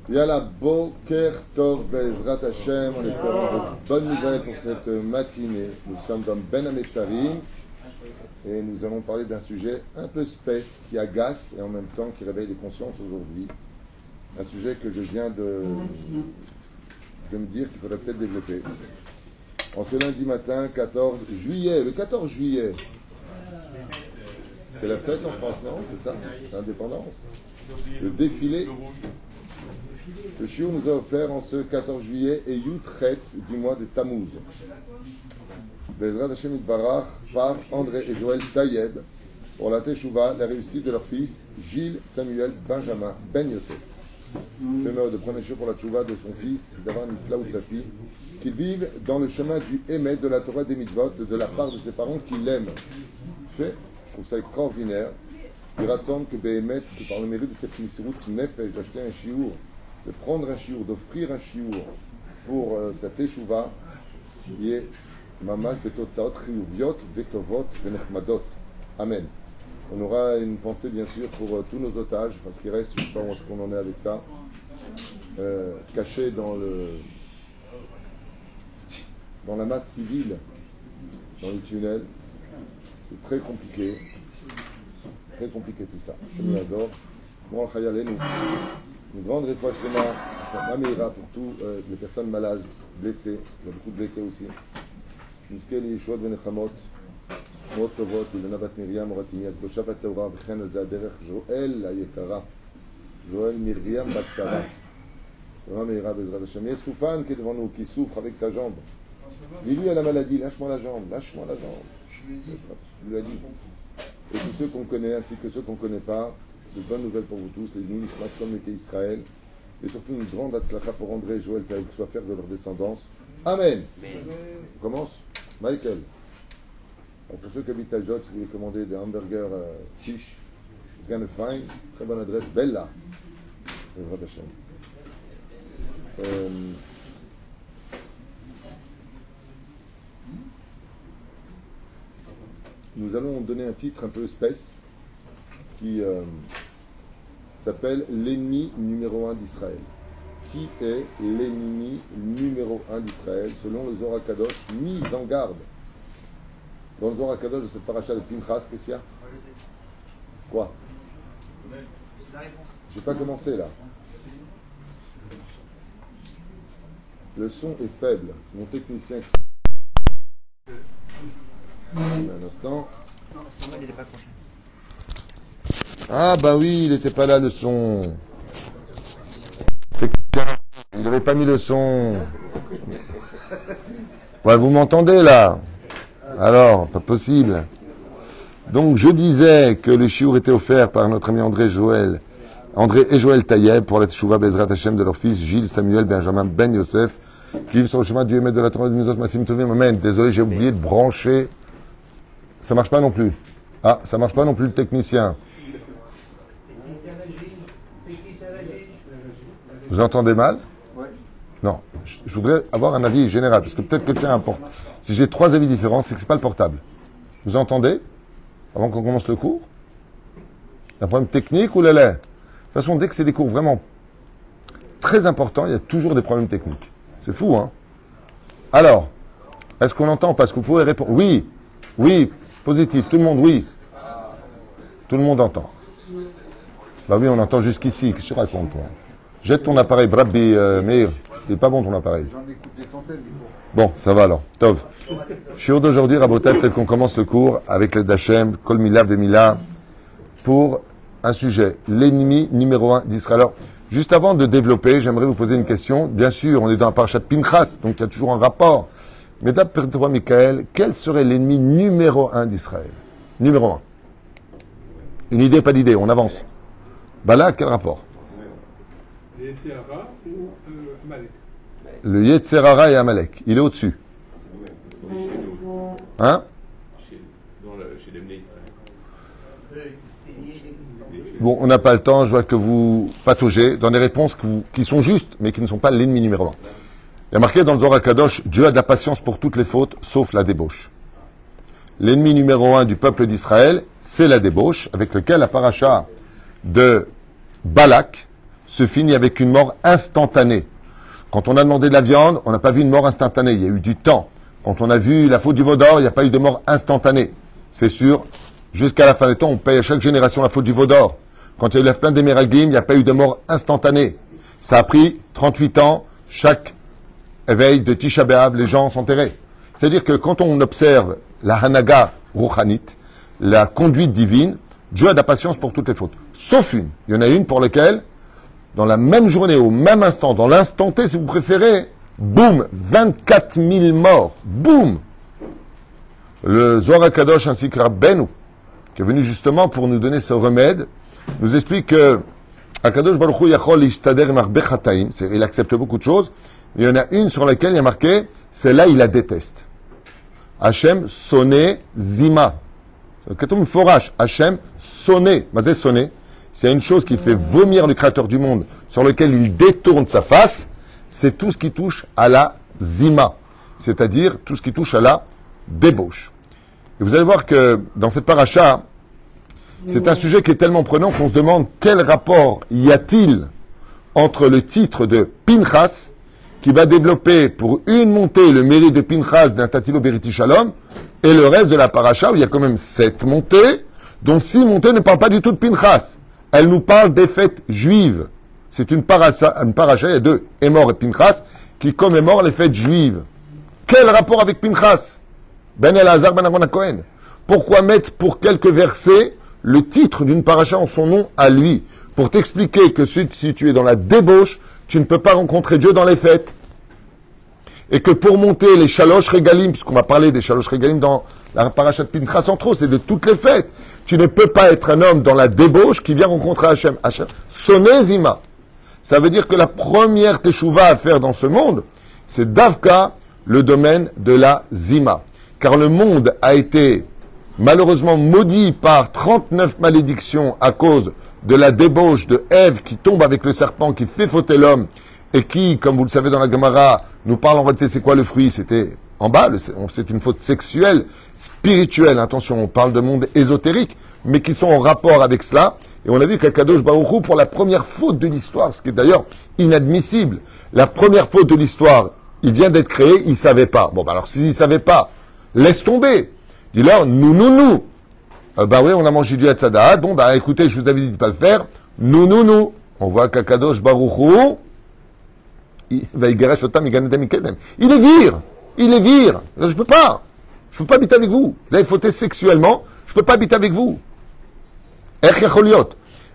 Yalla, Boker Tov Bezrat Hashem, en espérant de bonnes nouvelles pour cette matinée. Nous sommes dans Ben Hametzarim et nous allons parler d'un sujet un peu spèce qui agace et en même temps qui réveille les consciences aujourd'hui. Un sujet que je viens de me dire qu'il faudrait peut-être développer. En ce lundi matin, 14 juillet, le 14 juillet, c'est la fête en France, non? C'est ça? L'indépendance. Le défilé. Le shiur nous a offert en ce 14 juillet et Yutret du mois de Tammuz. Bezrat Hashem Itbarach par André et Joël Tayeb pour la Teshuvah, la réussite de leur fils Gilles Samuel Benjamin Ben Yosef. C'est l'heure de prendre shiur pour la Teshuvah de son fils, d'avoir Nifla ou de sa fille, qu'ils vivent dans le chemin du Emet de la Torah des Mitzvot de la part de ses parents qui l'aiment. Fait, je trouve ça extraordinaire. Il raconte que Behemet, que par le mérite de cette Misrout Nefesh, d'acheter un shiur, de prendre un shiur, d'offrir un shiur pour sa teshuva, qui est mamash betotzaot chiyuviot vetovot venechmadot. Amen. On aura une pensée bien sûr pour tous nos otages, parce qu'il reste, je ne sais pas où est-ce qu'on en est avec ça, cachés dans la masse civile, dans le tunnel. C'est très compliqué. Très compliqué tout ça. Une grande réflexion, Mameira pour toutes les personnes malades, blessées. Il y a beaucoup de blessés aussi. Jusqu'à les Yeshua ben Nechamot, Mot Tovot, le Nabat Miriam, Moratimi, Akdosha Bataura, Bechen El Zaderech, Joël la Yekara, Joël Miriam Batsara. Mameira Bezrat Hashem. Il y a Soufan qui est devant nous, qui souffre avec sa jambe. Dis-lui à la maladie, lâche-moi la jambe, lâche-moi la jambe. Je lui ai dit. Et tous ceux qu'on connaît ainsi que ceux qu'on ne connaît pas, de bonnes nouvelles pour vous tous, les unis, comme était Israël, et surtout une grande atzlacha pour André et Joël, qu'il soit faire de leur descendance. Amen. On commence. Michael. Alors pour ceux qui habitent à Jot, si vous voulez commander des hamburgers fish, it's gonna fine, très bonne adresse, Bella. Bezrat Hashem. Nous allons donner un titre un peu espèce qui s'appelle l'ennemi numéro 1 d'Israël. Qui est l'ennemi numéro 1 d'Israël selon le Zohar Kadosh, mise en garde. Dans le Zohar Kadosh de cette paracha de Pinchas, qu'est-ce qu'il y a? Je sais. Quoi? C'est la réponse. J'ai pas commencé là. Le son est faible. Mon technicien... Un instant. Non, c'est normal, il n'était pas accroché. Ah bah oui, il n'était pas là le son. Il n'avait pas mis le son. Ouais, vous m'entendez là? Alors, pas possible. Donc je disais que le shiur était offert par notre ami André et Joël Tayeb pour la Teshuvah Bezrat Hashem de leur fils Gilles Samuel Benjamin Ben Yosef qui vivent sur le chemin du Emet de la Torah des Mitzvot Masim Tovim. Amen. Désolé, j'ai oublié de brancher. Ça marche pas non plus. Ah, ça marche pas non plus le technicien. Vous entendez mal? Oui. Non. Je voudrais avoir un avis général, parce que peut-être que le tien importe. Si j'ai 3 avis différents, c'est que c'est pas le portable. Vous entendez? Avant qu'on commence le cours? Un problème technique ou la lait? De toute façon, dès que c'est des cours vraiment très importants, il y a toujours des problèmes techniques. C'est fou, hein? Alors, est-ce qu'on entend? Parce que vous pouvez répondre. Oui. Oui. Positif. Tout le monde, oui. Tout le monde entend. Bah oui, on entend jusqu'ici. Qu'est-ce que tu racontes, toi? Jette ton appareil, Brabbi, Meir. C'est pas bon ton appareil. J'en écoute des centaines. Bon, ça va alors. Tov. Shiur d'aujourd'hui, Rabotai, peut-être qu'on commence le cours avec l'aide d'Hachem, Kol Mila Vemila, pour un sujet, l'ennemi numéro 1 d'Israël. Alors, juste avant de développer, j'aimerais vous poser une question. Bien sûr, on est dans un parachat de Pinchas, donc il y a toujours un rapport. Mais d'après toi, Michael, quel serait l'ennemi numéro 1 d'Israël? Numéro 1. Une idée, pas d'idée, on avance. Bah là, quel rapport? Le Yetzirara ou Amalek? Le Yetzirara et Amalek. Il est au-dessus. Hein? Chez les Bnei Israël. Bon, on n'a pas le temps, je vois que vous pataugez dans des réponses qui sont justes, mais qui ne sont pas l'ennemi numéro 1. Il y a marqué dans le Zohar Kadosh, Dieu a de la patience pour toutes les fautes, sauf la débauche. L'ennemi numéro 1 du peuple d'Israël, c'est la débauche, avec lequel la paracha de Balak se finit avec une mort instantanée. Quand on a demandé de la viande, on n'a pas vu une mort instantanée, il y a eu du temps. Quand on a vu la faute du veau d'or, il n'y a pas eu de mort instantanée. C'est sûr, jusqu'à la fin des temps, on paye à chaque génération la faute du veau d'or. Quand il y a eu la plainte des Meraglim, il n'y a pas eu de mort instantanée. Ça a pris 38 ans, chaque éveil de Tisha B'Av, les gens s'enterraient. C'est-à-dire que quand on observe la Hanaga Rouchanit, la conduite divine, Dieu a de la patience pour toutes les fautes. Sauf une. Il y en a une pour laquelle, dans la même journée, au même instant, dans l'instant T, si vous préférez, boum, 24 000 morts. Boum. Le Zohar HaKadosh ainsi que Rabbeinu, qui est venu justement pour nous donner ce remède, nous explique que HaKadosh Baruch Hu Yachol Ishtader Marbe Chataim, il accepte beaucoup de choses. Il y en a une sur laquelle il y a marqué, celle-là, il la déteste. Hachem sonné zima. Ketum forash. Hachem sonné. Mazé sonné. C'est une chose qui fait vomir le Créateur du monde, sur lequel il détourne sa face. C'est tout ce qui touche à la zima. C'est-à-dire tout ce qui touche à la débauche. Et vous allez voir que dans cette paracha, c'est un sujet qui est tellement prenant qu'on se demande quel rapport y a-t-il entre le titre de Pinchas, qui va développer pour une montée le mérite de Pinchas d'un Tatilo Beriti Shalom, et le reste de la paracha, où il y a quand même 7 montées, dont 6 montées ne parlent pas du tout de Pinchas. Elles nous parlent des fêtes juives. C'est une paracha, il y a 2, Émor et Pinchas, qui commémorent les fêtes juives. Quel rapport avec Pinchas? Ben Elazar, Ben Aaron HaKohen. Pourquoi mettre pour quelques versets le titre d'une paracha en son nom à lui? Pour t'expliquer que si tu es dans la débauche, tu ne peux pas rencontrer Dieu dans les fêtes. Et que pour monter les Shalosh Regalim, puisqu'on va parler des Shalosh Regalim dans la paracha de Pinchas en trop, c'est de toutes les fêtes. Tu ne peux pas être un homme dans la débauche qui vient rencontrer Hachem. Hachem. Sonné Zima. Ça veut dire que la première teshuva à faire dans ce monde, c'est Davka, le domaine de la Zima. Car le monde a été malheureusement maudit par 39 malédictions à cause de la débauche de Ève qui tombe avec le serpent, qui fait fauter l'homme, et qui, comme vous le savez dans la Gemara, nous parle en réalité c'est quoi le fruit? C'était en bas, c'est une faute sexuelle, spirituelle, attention, on parle de monde ésotérique, mais qui sont en rapport avec cela. Et on a vu qu'Akadosh Baruch Hu, pour la première faute de l'histoire, ce qui est d'ailleurs inadmissible, la première faute de l'histoire, il vient d'être créé, il ne savait pas. Bon, bah alors s'il ne savait pas, laisse tomber. Dis-leur, nous. Bah oui, on a mangé du Hatzadaat. Bon, bah écoutez, je vous avais dit de ne pas le faire. Nous. On voit qu'Akadosh Baruch Hu, il les vire. Là, je peux pas habiter avec vous. Vous avez fauté sexuellement, je peux pas habiter avec vous.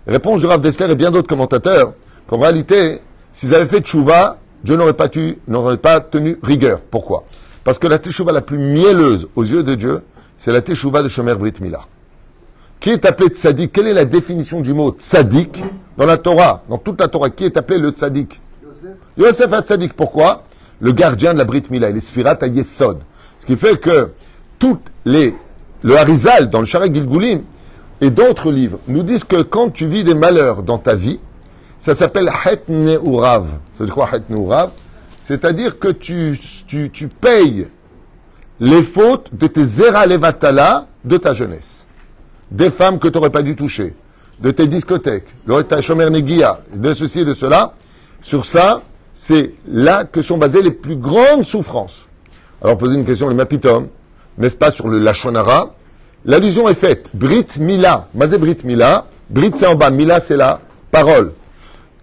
Réponse du Rav Dessler et bien d'autres commentateurs, qu'en réalité, s'ils avaient fait tchouva, Dieu n'aurait pas tenu rigueur. Pourquoi? Parce que la teshuva la plus mielleuse aux yeux de Dieu, c'est la teshuva de Shomer Brit Milah. Qui est appelé tzaddik? Quelle est la définition du mot tzaddik dans la Torah? Dans toute la Torah, qui est appelé le tzaddik? Yosef a tzaddik. Pourquoi? Le gardien de la Brit Milah, il est Sfirat à Yesod. Ce qui fait que le Harizal, dans le Sharet Gilgulim, et d'autres livres, nous disent que quand tu vis des malheurs dans ta vie, ça s'appelle Het Ne'urav. Ça veut dire quoi, Het Ne'urav? C'est-à-dire que tu payes les fautes de tes Zera Levatala de ta jeunesse. Des femmes que tu n'aurais pas dû toucher, de tes discothèques, ta Shomer Negia, de ceci et de cela. Sur ça, c'est là que sont basées les plus grandes souffrances. Alors, poser une question, les Mapitom, n'est-ce pas, sur le Lachonara? L'allusion est faite. Brit Mila. Mazé Brit Mila. Brit, c'est en bas. Mila, c'est la parole.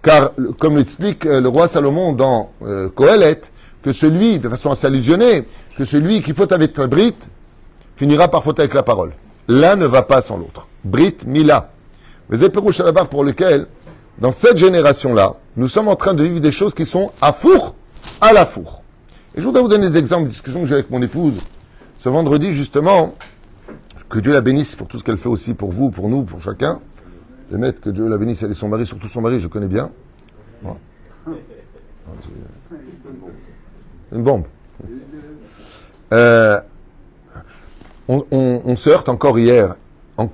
Car, comme l'explique le roi Salomon dans Kohelet, que celui, de façon à s'allusionner, que celui qui faute avec la Brit, finira par faute avec la parole. L'un ne va pas sans l'autre. Brit Mila. Mais c'est Pérouche à la barre pour lequel, dans cette génération-là, nous sommes en train de vivre des choses qui sont à la four. Et je voudrais vous donner des exemples de discussions que j'ai avec mon épouse ce vendredi, justement. Que Dieu la bénisse pour tout ce qu'elle fait aussi pour vous, pour nous, pour chacun. De mettre que Dieu la bénisse, elle et son mari, surtout son mari, je connais bien. Voilà. Une bombe. On se heurte encore hier, à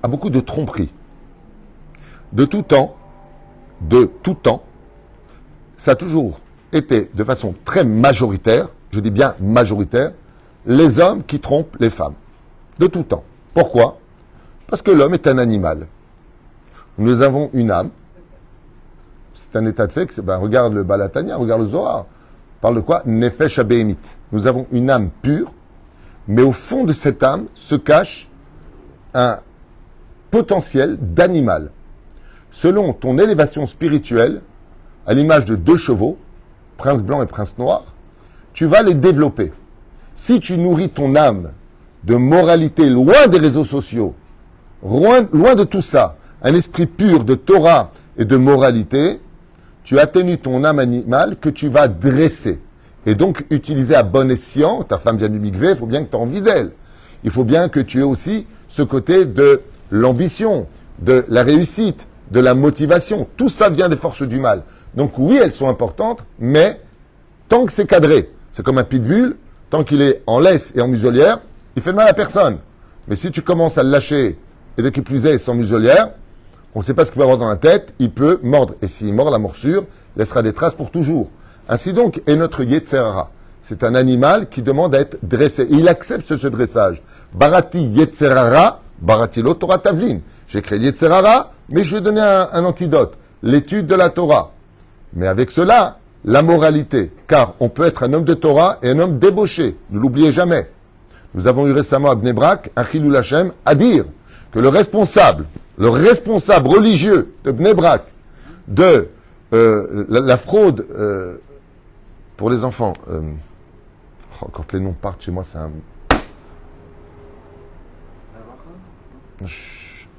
beaucoup de tromperies. De tout temps, ça a toujours été de façon très majoritaire, je dis bien majoritaire, les hommes qui trompent les femmes. De tout temps. Pourquoi? Parce que l'homme est un animal. Nous avons une âme. C'est un état de fait. Regarde le Balatania, regarde le Zohar. Parle de quoi? Nefesh Abehemit. Nous avons une âme pure, mais au fond de cette âme se cache un potentiel d'animal. Selon ton élévation spirituelle, à l'image de 2 chevaux, prince blanc et prince noir, tu vas les développer. Si tu nourris ton âme de moralité loin des réseaux sociaux, loin de tout ça, un esprit pur de Torah et de moralité, tu atténues ton âme animale que tu vas dresser. Et donc utiliser à bon escient, ta femme vient du mikvé, il faut bien que tu aies envie d'elle. Il faut bien que tu aies aussi ce côté de l'ambition, de la réussite, de la motivation. Tout ça vient des forces du mal. Donc oui, elles sont importantes, mais tant que c'est cadré, c'est comme un pitbull, tant qu'il est en laisse et en muselière, il fait de mal à personne. Mais si tu commences à le lâcher, et de qui plus est sans muselière, on ne sait pas ce qu'il va avoir dans la tête, il peut mordre. Et s'il mord, la morsure laissera des traces pour toujours. Ainsi donc est notre Yetzer Hara. C'est un animal qui demande à être dressé. Et il accepte ce dressage. Barati Yetzer Hara, Barati lo Torah Tavlin. J'ai créé Yetzer Hara, mais je vais donner un antidote. L'étude de la Torah. Mais avec cela, la moralité. Car on peut être un homme de Torah et un homme débauché. Ne l'oubliez jamais. Nous avons eu récemment à Bnei Brak un Chilul Hashem à dire que le responsable religieux de Bnei Brak de la fraude pour les enfants, quand les noms partent chez moi, c'est un...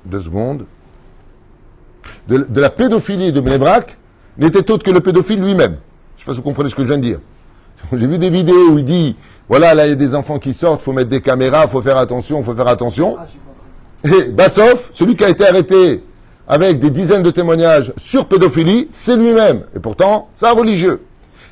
2 secondes. De la pédophilie de Bnei Brak n'était autre que le pédophile lui-même. Je ne sais pas si vous comprenez ce que je viens de dire. J'ai vu des vidéos où il dit, voilà, là il y a des enfants qui sortent, il faut mettre des caméras, il faut faire attention. Et Bassov, celui qui a été arrêté avec des dizaines de témoignages sur pédophilie, c'est lui-même. Et pourtant, c'est un religieux.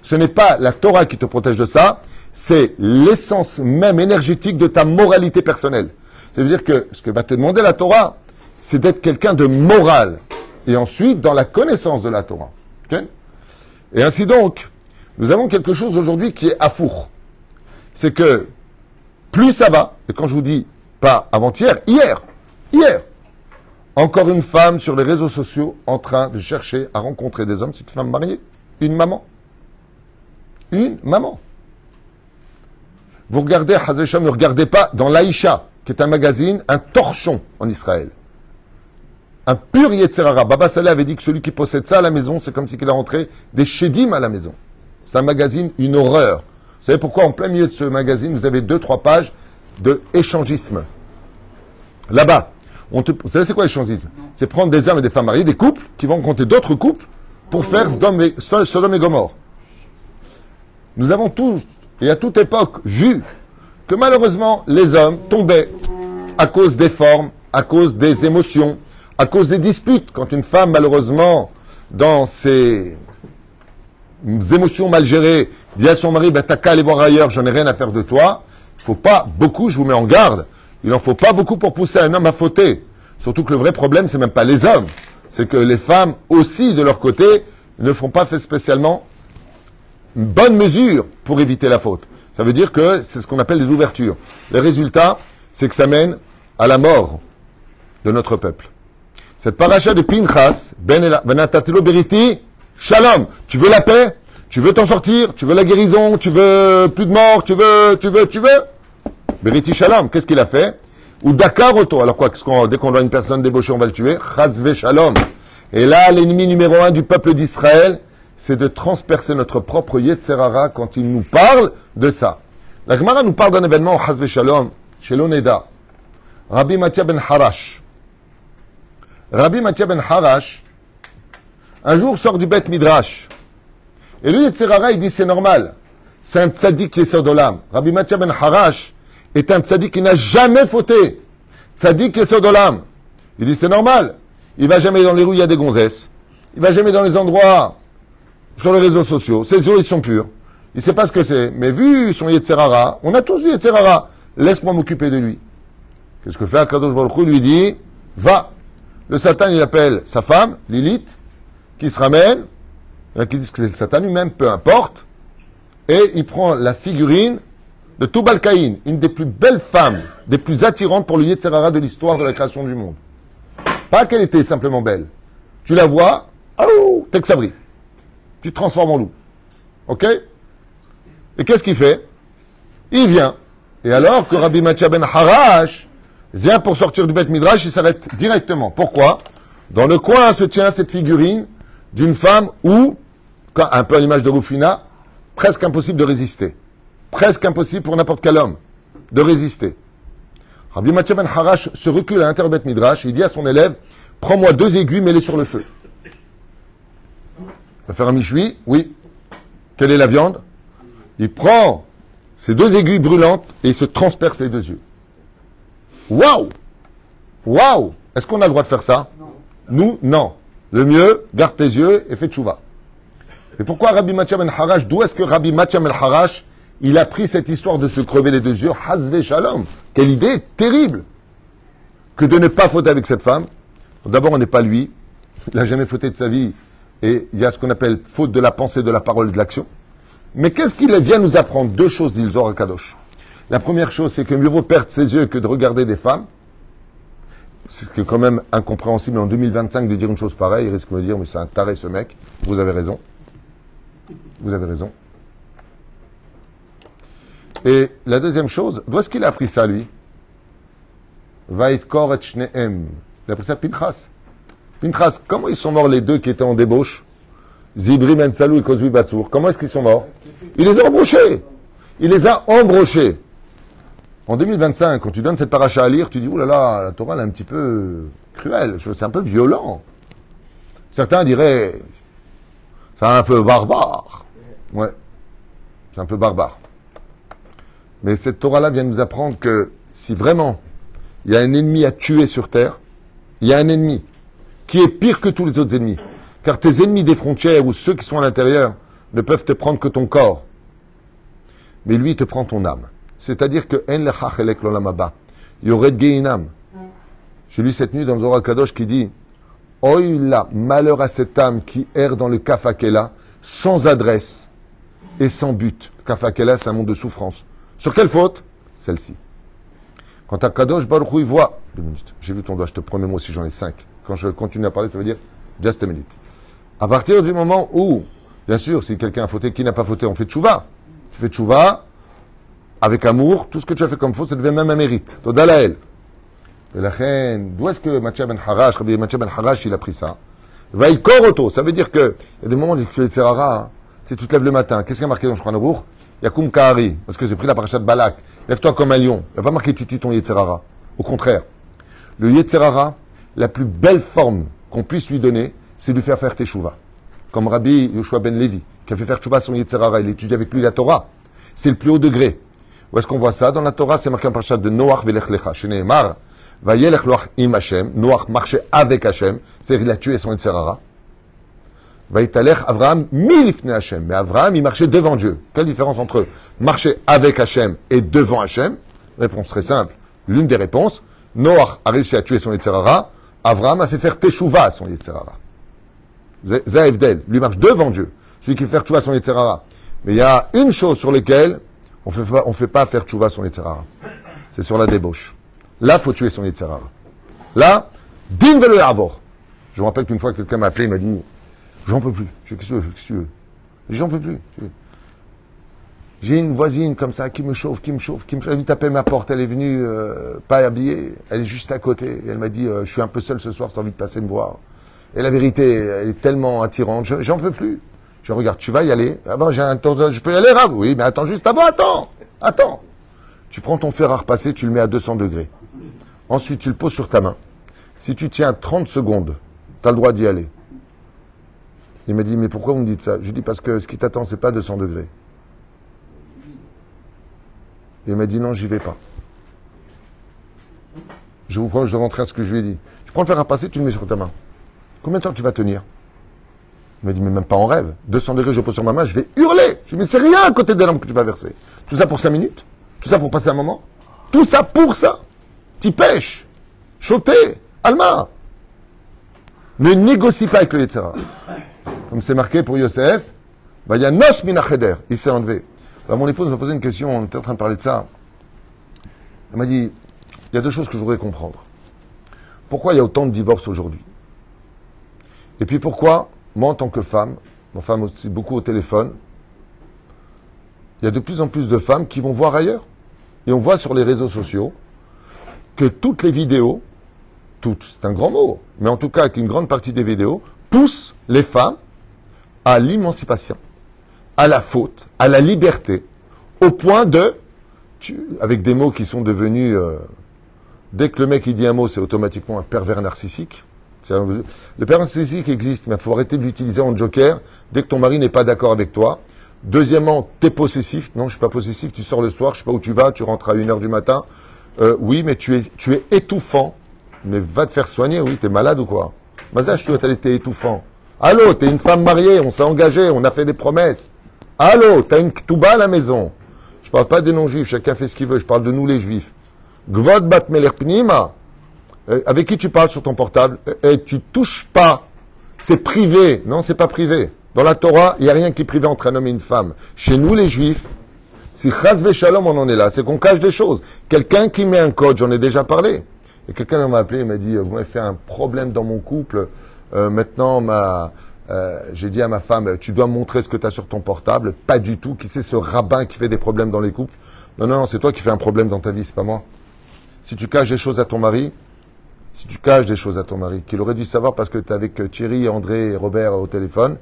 Ce n'est pas la Torah qui te protège de ça, c'est l'essence même énergétique de ta moralité personnelle. Ça veut dire que ce que va te demander la Torah, c'est d'être quelqu'un de moral. Et ensuite, dans la connaissance de la Torah. Okay? Et ainsi donc, nous avons quelque chose aujourd'hui qui est affour. C'est que plus ça va, et quand je vous dis pas avant-hier, hier, encore une femme sur les réseaux sociaux en train de chercher à rencontrer des hommes, c'est une femme mariée, une maman. Vous regardez, Hazesham, ne regardez pas dans l'Aïcha, qui est un magazine, un torchon en Israël. Un pur Yetzer Hara. Baba Saleh avait dit que celui qui possède ça à la maison, c'est comme si il a rentré des chédim à la maison. C'est un magazine, une horreur. Vous savez pourquoi, en plein milieu de ce magazine, vous avez 2-3 pages de échangisme. Là-bas, vous savez c'est quoi l'échangisme? C'est prendre des hommes et des femmes mariées, des couples, qui vont rencontrer d'autres couples pour faire Sodome et Gomorrhe. Nous avons tous, et à toute époque, vu que malheureusement, les hommes tombaient à cause des formes, à cause des émotions, à cause des disputes. Quand une femme, malheureusement, dans ses émotions mal gérées, dit à son mari, t'as qu'à aller voir ailleurs, j'en ai rien à faire de toi. Il ne faut pas beaucoup, je vous mets en garde, il n'en faut pas beaucoup pour pousser un homme à fauter. Surtout que le vrai problème, c'est même pas les hommes. C'est que les femmes aussi, de leur côté, ne font pas fait spécialement une bonne mesure pour éviter la faute. Ça veut dire que c'est ce qu'on appelle les ouvertures. Le résultat, c'est que ça mène à la mort de notre peuple. Cette paracha de Pinchas, Benatatilo Beriti, Shalom. Tu veux la paix? Tu veux t'en sortir? Tu veux la guérison? Tu veux plus de mort? Tu veux? Beriti Shalom. Qu'est-ce qu'il a fait? Ou Dakar Oto. Alors quoi, dès qu'on voit une personne débauchée, on va le tuer. Chazve Shalom. Et là, l'ennemi numéro 1 du peuple d'Israël, c'est de transpercer notre propre Yetzer Hara quand il nous parle de ça. La Gemara nous parle d'un événement au Chazve Shalom, chez l'Oneda. Rabbi Matia ben Harash. Rabbi Matia ben Harash, un jour sort du Beth Midrash. Et lui, Yetzer Hara, il dit c'est normal. C'est un tzaddik qui est sur d'olam. Rabbi Matia ben Harash est un tzaddik qui n'a jamais fauté. Tzaddik qui est sur d'olam. Il dit c'est normal. Il va jamais dans les rues, il y a des gonzesses. Il va jamais dans les endroits sur les réseaux sociaux. Ses yeux, ils sont purs. Il sait pas ce que c'est. Mais vu son Yetzer Hara, on a tous du Yetzer Hara. Laisse-moi m'occuper de lui. Qu'est-ce que fait Akadosh Baruch Hu? Lui dit, va. Le Satan, il appelle sa femme, Lilith, qui se ramène. Il y en a qui disent que c'est le Satan lui-même, peu importe. Et il prend la figurine de Tubal Caïn, une des plus belles femmes, des plus attirantes pour le Yetzer Hara de l'histoire de la création du monde. Pas qu'elle était simplement belle. Tu la vois, oh, t'es que ça brille. Tu te transformes en loup. Ok? Et qu'est-ce qu'il fait? Il vient. Et alors que Rabbi Mattia ben Harash vient pour sortir du Beth Midrash, il s'arrête directement. Pourquoi? Dans le coin se tient cette figurine d'une femme où, un peu à l'image de Rufina, presque impossible de résister. Presque impossible pour n'importe quel homme de résister. Rabbi Mattia ben Harash se recule à l'intérieur du Beth Midrash, il dit à son élève, prends-moi 2 aiguilles, mets-les sur le feu. Il va faire un michoui, oui. Quelle est la viande? Il prend ces 2 aiguilles brûlantes et il se transperce les 2 yeux. Waouh! Waouh! Est-ce qu'on a le droit de faire ça? Non. Nous, non. Le mieux, garde tes yeux et fais tchouva. Et pourquoi Rabbi Mattia ben Harash? D'où est-ce que Rabbi Mattia ben Harash, il a pris cette histoire de se crever les 2 yeux? Hazvé shalom! Quelle idée terrible! Que de ne pas fauter avec cette femme. D'abord, on n'est pas lui. Il n'a jamais fauté de sa vie. Et il y a ce qu'on appelle faute de la pensée, de la parole et de l'action. Mais qu'est-ce qu'il vient nous apprendre? 2 choses, dit le Zohar Kadosh. La première chose, c'est que mieux vaut perdre ses yeux que de regarder des femmes. C'est quand même incompréhensible en 2025 de dire une chose pareille. Il risque de me dire, mais c'est un taré ce mec. Vous avez raison. Vous avez raison. Et la deuxième chose, d'où est-ce qu'il a appris ça, lui? Vait kor et shnehem. Il a appris ça de Pinchas. Pinchas, comment ils sont morts les 2 qui étaient en débauche? Zibri Mensalou et Kozui Batsour. Comment est-ce qu'ils sont morts? Il les a embauchés. Il les a embauchés. En 2025, quand tu donnes cette paracha à lire, tu dis, oh là là, la Torah elle est un petit peu cruelle, c'est un peu violent. Certains diraient, c'est un peu barbare. Ouais, c'est un peu barbare. Mais cette Torah-là vient nous apprendre que si vraiment il y a un ennemi à tuer sur terre, il y a un ennemi qui est pire que tous les autres ennemis. Car tes ennemis des frontières ou ceux qui sont à l'intérieur ne peuvent te prendre que ton corps. Mais lui, il te prend ton âme. C'est-à-dire que en lechach elek l'olam haba. Yored geinam. J'ai lu cette nuit dans le Zohar Kadosh qui dit Oy la, malheur à cette âme qui erre dans le Kafakela, sans adresse et sans but. Le Kafakela, c'est un monde de souffrance. Sur quelle faute? Celle-ci. Quand à Kadosh Baruch Hu, il voit. 2 minutes. J'ai vu ton doigt, je te promets, moi aussi j'en ai 5. Quand je continue à parler, ça veut dire just a minute. À partir du moment où, bien sûr, si quelqu'un a fauté, qui n'a pas fauté, on fait tchouva. Tu fais tchouva avec amour, tout ce que tu as fait comme faute, ça devient même un mérite. Toda lael. Et la reine, d'où est-ce que Mattia ben Harash, Rabbi Mattia ben Harash, il a pris ça? Vaï koroto, ça veut dire que, il y a des moments où tu es Tzerara, tu te lèves le matin, qu'est-ce qu'il y a marqué dans Shulchan Aruch? Yakum Kahari, parce que c'est pris la paracha de Balak. Lève-toi comme un lion. Il n'y a pas marqué tu tues ton Yetzerara. Au contraire. Le Yetzerara, la plus belle forme qu'on puisse lui donner, c'est de lui faire teshuva. Comme Rabbi Yoshua ben Levi, qui a fait faire teshuva à son Yetzerara, il étudie avec lui la Torah. C'est le plus haut degré. Où est-ce qu'on voit ça? Dans la Torah, c'est marqué en parachat de Noach velech lecha. Chez Nehemar, vayelech loach im Hashem. Noach marchait avec Hashem. C'est-à-dire, il a tué son Yetzerara. Vayitalech Avraham milifne Hashem. Mais Avraham, il marchait devant Dieu. Quelle différence entre marcher avec Hashem et devant Hashem? Réponse très simple. L'une des réponses, Noach a réussi à tuer son Yetzerara. Avraham a fait faire teshuva à son Yetzerara. Zaevdel, lui marche devant Dieu. Celui qui fait faire teshuva à son Yetzerara. Mais il y a une chose sur laquelle on fait pas faire teshuva à son Yetzerara. C'est sur la débauche. Là, il faut tuer son Yetzerara. Là, din velo yavor. Je me rappelle qu'une fois, quelqu'un m'a appelé, il m'a dit, j'en peux plus. Je dis, qu'est-ce que tu veux? J'en peux plus. J'ai une voisine comme ça qui me chauffe. Elle est venue taper ma porte, elle est venue pas habillée, elle est juste à côté. Et elle m'a dit, je suis un peu seul ce soir, j'ai envie de passer me voir. Et la vérité, elle est tellement attirante, j'en peux plus. Je regarde, tu vas y aller? Ah ben, j'ai un temps, je peux y aller, Rav? Oui, mais attends juste avant, attends. Tu prends ton fer à repasser, tu le mets à 200 degrés. Ensuite, tu le poses sur ta main. Si tu tiens 30 secondes, tu as le droit d'y aller. Il m'a dit, mais pourquoi vous me dites ça? Je lui dis, parce que ce qui t'attend, c'est pas 200 degrés. Il m'a dit, non, j'y vais pas. Je vous prends, je rentrer à ce que je lui ai dit. Je prends le fer à passer, tu le mets sur ta main. Combien de temps tu vas tenir? Il m'a dit, mais même pas en rêve. 200 degrés, je pose sur ma main, je vais hurler. Je lui ai dit, mais c'est rien à côté des lampes que tu vas verser. Tout ça pour 5 minutes? Tout ça pour passer un moment? Tout ça pour ça? T'y pêches. Choté. Alma. Ne négocie pas avec le Yetzera. Comme c'est marqué pour Yosef, bah, il y a Nos Minacheder. Il s'est enlevé. Alors mon épouse m'a posé une question, on était en train de parler de ça. Elle m'a dit, il y a 2 choses que je voudrais comprendre. pourquoi il y a autant de divorces aujourd'hui? Et puis pourquoi, moi en tant que femme, ma femme aussi beaucoup au téléphone, il y a de plus en plus de femmes qui vont voir ailleurs. Et on voit sur les réseaux sociaux que toutes les vidéos, toutes, c'est un grand mot, mais en tout cas qu'une grande partie des vidéos poussent les femmes à l'émancipation, à la faute, à la liberté, au point de, avec des mots qui sont devenus, dès que le mec il dit un mot, c'est automatiquement un pervers narcissique. Le pervers narcissique existe, mais il faut arrêter de l'utiliser en joker dès que ton mari n'est pas d'accord avec toi. Deuxièmement, t'es possessif. Non, je suis pas possessif, tu sors le soir, je sais pas où tu vas, tu rentres à 1h du matin. Oui, mais tu es étouffant. Mais va te faire soigner, oui, t'es malade ou quoi? Mazage, tu dois t'es étouffant. Allô, t'es une femme mariée, on s'est engagé, on a fait des promesses. Allô, t'as une ktouba à la maison. Je parle pas des non-juifs, chacun fait ce qu'il veut, je parle de nous les juifs. Gvod bat meler pnima. Avec qui tu parles sur ton portable? Et tu touches pas. C'est privé. Non, c'est pas privé. Dans la Torah, il n'y a rien qui est privé entre un homme et une femme. Chez nous, les juifs, si chas v'shalom on en est là, c'est qu'on cache des choses. Quelqu'un qui met un code, j'en ai déjà parlé. Et quelqu'un m'a appelé, il m'a dit, vous m'avez fait un problème dans mon couple. Maintenant, j'ai dit à ma femme, tu dois montrer ce que tu as sur ton portable. Pas du tout. Qui c'est ce rabbin qui fait des problèmes dans les couples? Non, non, non, c'est toi qui fais un problème dans ta vie, c'est pas moi. Si tu caches des choses à ton mari, qu'il aurait dû savoir parce que tu es avec Thierry, André et Robert au téléphone,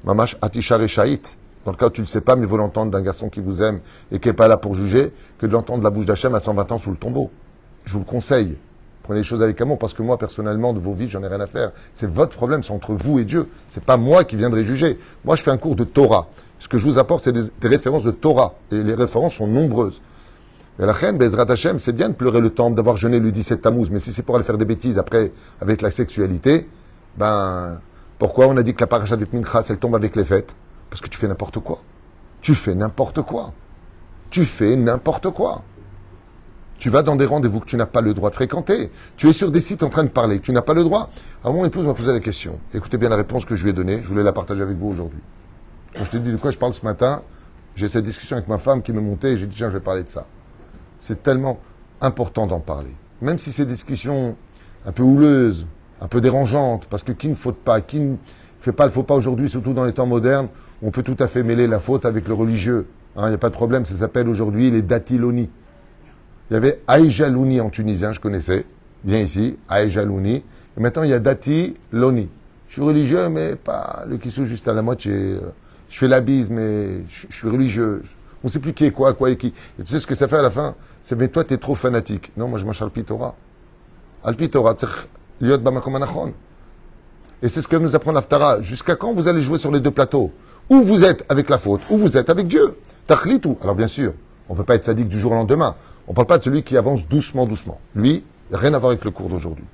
Mamash Atishar et Shahit, dans le cas où tu ne le sais pas, mais vous l'entendre d'un garçon qui vous aime et qui n'est pas là pour juger, que de l'entendre de la bouche d'Hachem à 120 ans sous le tombeau. Je vous le conseille. Prenez les choses avec amour, parce que moi, personnellement, de vos vies, j'en ai rien à faire. C'est votre problème, c'est entre vous et Dieu. C'est pas moi qui viendrai juger. Moi, je fais un cours de Torah. Ce que je vous apporte, c'est des références de Torah. Et les références sont nombreuses. Et la reine, Bezrat Hashem, c'est bien de pleurer le temple, d'avoir jeûné le 17 Tammuz, mais si c'est pour aller faire des bêtises après, avec la sexualité, ben, pourquoi on a dit que la paracha du Minchas, elle tombe avec les fêtes? Parce que tu fais n'importe quoi. Tu fais n'importe quoi. Tu fais n'importe quoi. Tu vas dans des rendez-vous que tu n'as pas le droit de fréquenter. Tu es sur des sites en train de parler. Tu n'as pas le droit. Alors mon épouse m'a posé la question. Écoutez bien la réponse que je lui ai donnée. Je voulais la partager avec vous aujourd'hui. Quand je te dis de quoi je parle ce matin, j'ai cette discussion avec ma femme qui me montait et j'ai dit tiens, je vais parler de ça. C'est tellement important d'en parler. Même si c'est des discussions un peu houleuses, un peu dérangeantes, parce que qui ne faute pas, qui ne fait pas le faux pas aujourd'hui, surtout dans les temps modernes, on peut tout à fait mêler la faute avec le religieux. Il n'y a pas de problème, ça s'appelle aujourd'hui les datiloni. Il y avait Aïjalouni en tunisien, je connaissais, bien ici, Aïjalouni. Et maintenant, il y a Dati Loni. Je suis religieux, mais pas le kissou juste à la moitié. Je fais la bise, mais je suis religieux. On ne sait plus qui est quoi et qui. Et tu sais ce que ça fait à la fin? C'est, mais toi, tu es trop fanatique. Non, moi, je marche Alpi Torah. Alpi Torah, liot bamakom anachon. Et c'est ce que nous apprend l'Aftara. Jusqu'à quand vous allez jouer sur les deux plateaux? Ou vous êtes avec la faute, ou vous êtes avec Dieu. Tachlitu. Alors, bien sûr, on ne peut pas être sadique du jour au lendemain. On ne parle pas de celui qui avance doucement, doucement. Lui, rien à voir avec le cours d'aujourd'hui.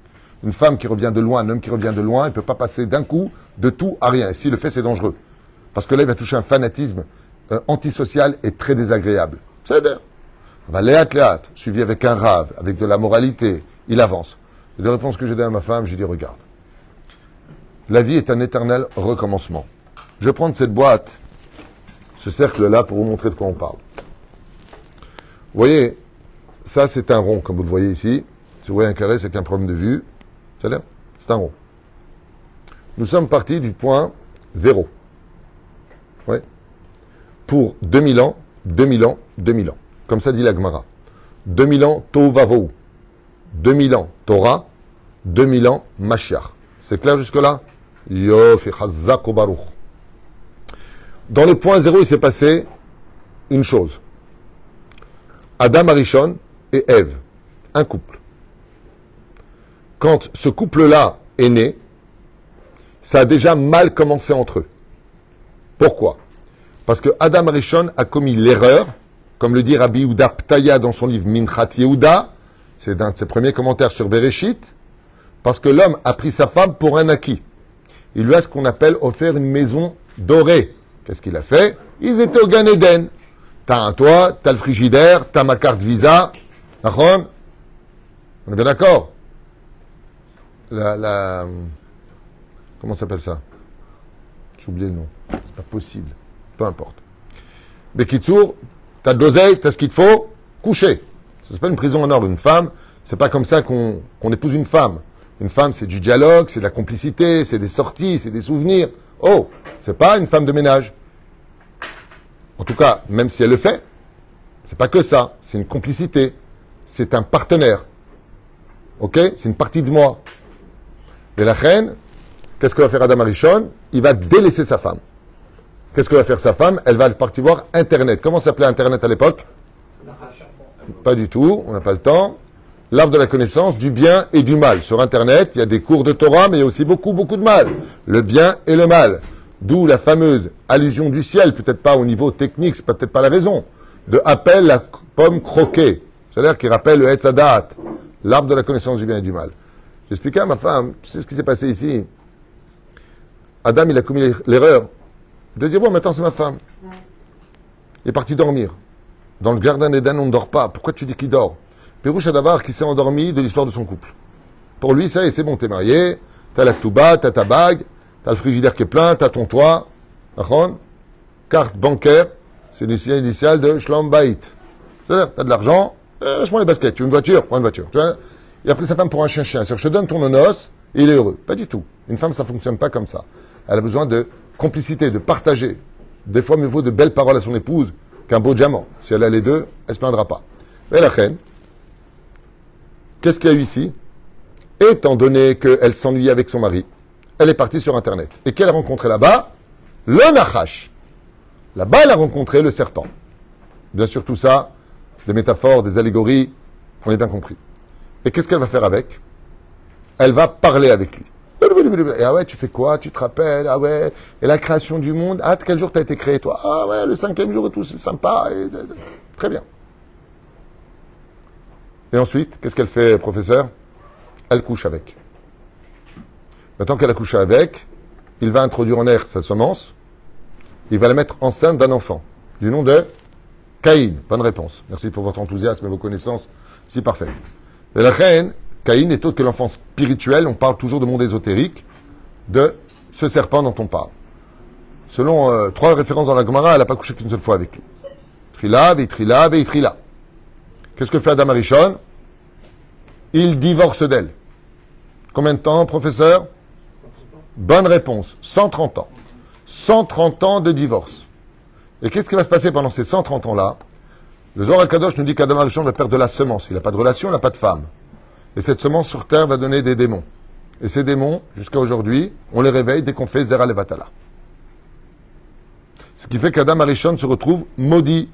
Une femme qui revient de loin, un homme qui revient de loin, il ne peut pas passer d'un coup de tout à rien. Et s'il le fait, c'est dangereux. Parce que là, il va toucher un fanatisme antisocial et très désagréable. C'est-à-dire, on va léat, suivi avec un rave, avec de la moralité, il avance. Les deux réponses que j'ai données à ma femme, j'ai dit, regarde, la vie est un éternel recommencement. Je vais prendre cette boîte, ce cercle-là, pour vous montrer de quoi on parle. Vous voyez, ça c'est un rond, comme vous le voyez ici. Si vous voyez un carré, c'est qu'un problème de vue. C'est-à-dire, c'est un rond. Nous sommes partis du point 0. Oui. Pour 2000 ans, 2000 ans, 2000 ans. Comme ça dit la Gemara. 2000 ans, Tovavo. 2000 ans, Torah. 2000 ans, Mashiach. C'est clair jusque-là? Yofi, Chazak Baruch. Dans le point 0, il s'est passé une chose. Adam Arishon et Ève, un couple. Quand ce couple-là est né, ça a déjà mal commencé entre eux. Pourquoi? Parce que Adam Arishon a commis l'erreur, comme le dit Rabbi Yehuda Ptaya dans son livre Minchat Yehuda, c'est un de ses premiers commentaires sur Bereshit, parce que l'homme a pris sa femme pour un acquis. Il lui a ce qu'on appelle offert une maison dorée. Qu'est-ce qu'il a fait? Ils étaient au Gan Eden. T'as un toit, t'as le frigidaire, t'as ma carte Visa. D'accord? On est bien d'accord? Comment s'appelle ça? J'ai oublié le nom. C'est pas possible. Peu importe. Bekitsour, t'as de l'oseille, t'as ce qu'il te faut, coucher. C'est pas une prison en ordre. Une femme, c'est pas comme ça qu'on épouse une femme. Une femme, c'est du dialogue, c'est de la complicité, c'est des sorties, c'est des souvenirs. Oh, c'est pas une femme de ménage. En tout cas, même si elle le fait, c'est pas que ça. C'est une complicité. C'est un partenaire. Ok? C'est une partie de moi. Et la reine, qu'est-ce que va faire Adam Arishon? Il va délaisser sa femme. Qu'est-ce que va faire sa femme? Elle va partir voir Internet. Comment s'appelait Internet à l'époque? Pas du tout, on n'a pas le temps. L'arbre de la connaissance du bien et du mal. Sur Internet, il y a des cours de Torah, mais il y a aussi beaucoup de mal. Le bien et le mal. D'où la fameuse allusion du ciel, peut-être pas au niveau technique, c'est peut-être pas la raison, de appelle la pomme croquée. C'est-à-dire qu'il rappelle le Etz Hadat, l'arbre de la connaissance du bien et du mal. J'expliquais à ma femme, tu sais ce qui s'est passé ici? Adam, il a commis l'erreur de dire, bon, maintenant c'est ma femme. Il est parti dormir. Dans le jardin d'Éden, on ne dort pas. Pourquoi tu dis qu'il dort? Pérouche Adavar qui s'est endormi de l'histoire de son couple. Pour lui, ça y est, c'est bon, t'es marié, t'as la touba, t'as ta bague, t'as le frigidaire qui est plein, t'as ton toit, carte bancaire, c'est l'initiale initiale de Shlom Bait. C'est-à-dire, t'as de l'argent, lâche-moi les baskets, tu veux une voiture, prends une voiture. Tu vois, il a pris sa femme pour un chien-chien. C'est-à-dire, je te donne ton nonos et il est heureux. Pas du tout. Une femme, ça ne fonctionne pas comme ça. Elle a besoin de complicité, de partager. Des fois, mieux vaut de belles paroles à son épouse qu'un beau diamant. Si elle a les deux, elle ne se plaindra pas. Mais la reine, qu'est-ce qu'il y a eu ici? Étant donné qu'elle s'ennuyait avec son mari, elle est partie sur Internet. Et qu'elle a rencontré là-bas? Le Nachash. Là-bas, elle a rencontré le serpent. Bien sûr, tout ça, des métaphores, des allégories, on est bien compris. Et qu'est-ce qu'elle va faire avec? Elle va parler avec lui. Et ah ouais, tu fais quoi? Tu te rappelles? Ah ouais, et la création du monde? Ah, quel jour t'as été créé, toi? Ah ouais, le 5e jour et tout, c'est sympa. Très bien. Et ensuite, qu'est-ce qu'elle fait, professeur? Elle couche avec. Maintenant qu'elle a couché avec, il va introduire en air sa semence. Il va la mettre enceinte d'un enfant, du nom de Caïn. Bonne réponse. Merci pour votre enthousiasme et vos connaissances si parfaites. Et la reine, Caïn est autre que l'enfant spirituel. On parle toujours de monde ésotérique, de ce serpent dont on parle. Selon 3 références dans la Gemara, elle n'a pas couché qu'une seule fois avec lui. Trila, Veitrila, Veitrila. Qu'est-ce que fait Adam Arishon? Il divorce d'elle. Combien de temps, professeur? Bonne réponse. 130 ans. 130 ans de divorce. Et qu'est-ce qui va se passer pendant ces 130 ans-là? Le Zohar HaKadosh nous dit qu'Adam Arishon va perdre de la semence. Il n'a pas de relation, il n'a pas de femme. Et cette semence sur terre va donner des démons. Et ces démons, jusqu'à aujourd'hui, on les réveille dès qu'on fait Zera Levatala. Ce qui fait qu'Adam Arishon se retrouve maudit.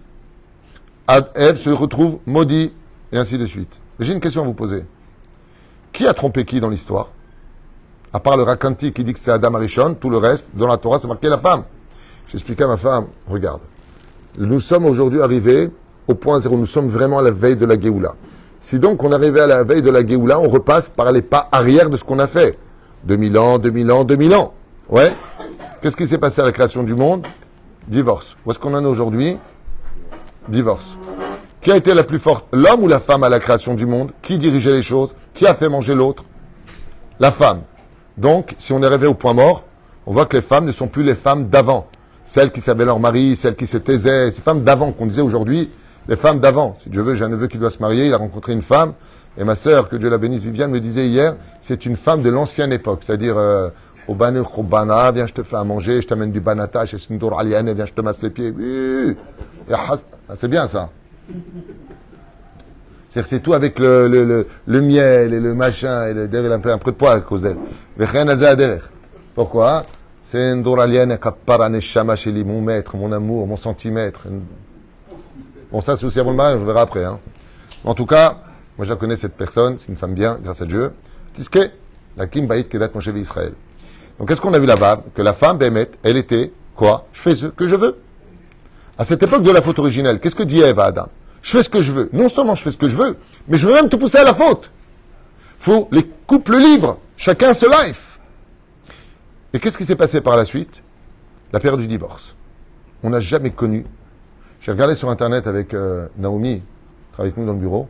Ève se retrouve maudit. Et ainsi de suite. J'ai une question à vous poser. Qui a trompé qui dans l'histoire? À part le Rakanti qui dit que c'était Adam Arishon, tout le reste, dans la Torah, c'est marqué la femme. J'expliquais à ma femme, regarde. Nous sommes aujourd'hui arrivés au point zéro. Nous sommes vraiment à la veille de la Géoula. Si donc on arrivait à la veille de la Géoula, on repasse par les pas arrière de ce qu'on a fait. 2000 ans, 2000 ans, 2000 ans. Ouais. Qu'est-ce qui s'est passé à la création du monde? Divorce. Où est-ce qu'on en est aujourd'hui? Divorce. Qui a été la plus forte? L'homme ou la femme à la création du monde? Qui dirigeait les choses? Qui a fait manger l'autre? La femme. Donc, si on est arrivé au point mort, on voit que les femmes ne sont plus les femmes d'avant. Celles qui savaient leur mari, celles qui se taisaient, ces femmes d'avant qu'on disait aujourd'hui, les femmes d'avant. Si Dieu veut, j'ai un neveu qui doit se marier, il a rencontré une femme, et ma sœur, que Dieu la bénisse, Viviane, me disait hier, c'est une femme de l'ancienne époque, c'est-à-dire, au banu khobana, viens, je te fais à manger, je t'amène du banata, chez Sindour Aliane, viens, je te masse les pieds. Oui. C'est bien ça. C'est-à-dire c'est tout avec le miel et le machin, et un peu de poids à cause d'elle. Pourquoi? C'est Ndoralienne Kappara Neshama Sheli, mon maître, mon amour, mon centimètre. Bon, ça c'est aussi avant le mariage, on verra après. Hein. En tout cas, moi je la connais cette personne, c'est une femme bien, grâce à Dieu. Tiske, la Kim Baït Kedat Moshe Israël. Donc qu'est-ce qu'on a vu là-bas? Que la femme Bémet, elle était quoi? Je fais ce que je veux. À cette époque de la faute originelle, qu'est-ce que dit Ève à Adam? Je fais ce que je veux. Non seulement je fais ce que je veux, mais je veux même te pousser à la faute. Faut les couples libres, chacun ce life. Et qu'est-ce qui s'est passé par la suite? La période du divorce. On n'a jamais connu. J'ai regardé sur Internet avec Naomi, qui travaille avec nous dans le bureau.